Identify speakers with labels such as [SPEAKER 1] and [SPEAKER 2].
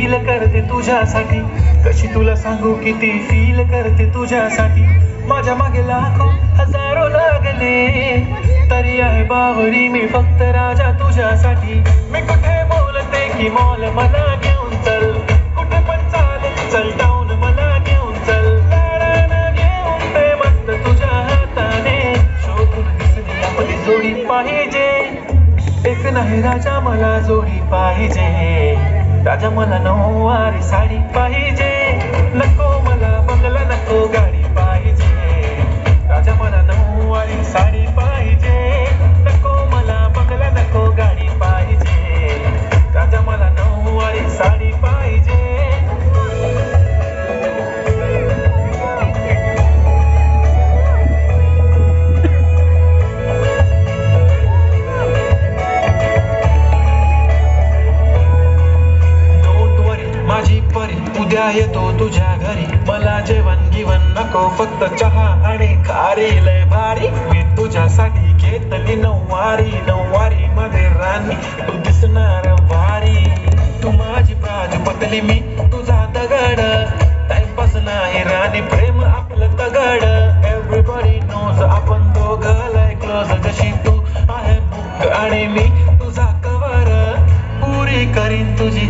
[SPEAKER 1] Feel करते तुझ्यासाठी, कशी तुला सांगू किती फील करते तुझ्यासाठी. माझ्या मागे लाखो हजारो लागले, तरी आहे बावरी मी फक्त राजा तुझ्यासाठी. मी कुठे बोलते की मॉल मला घेऊन चल, कुठे पण चालेल चल टाऊन मला घेऊन चल. लाडानं घेऊन ते मस्त तुझ्या हाताने, शोधून दिसली आपली जोडी पाहिजे. एक नाही राजा मला जोडी पाहिजे, राजा मला नऊवारी साडी पाहिजे. नको मला बंगला नको गाडी पाहिजे, राजा मला नऊवारी साडी पाहिजे. नको मला बंगला नको गाडी पाहिजे, राजा मला नऊवारी साडी पाहिजे. माझी परी उद्या येतो तुझ्या घरी, मला जेवण गिवण नको फक्त चहा आणि खारी. लय भारी मी तुझ्यासाठी घेतली नऊवारी, नऊवारी मध्ये राणी तू दिसणार भारी. तू माझी प्राजपतली मी तुझा दगड, टाइमपास नाही राणी प्रेम आपलं तगड. एव्हरीबडी नोज आपण दोघं लय क्लोज, जशी तू आहे बुक आणि मी तुझा कवर, पुरी करीन तुझी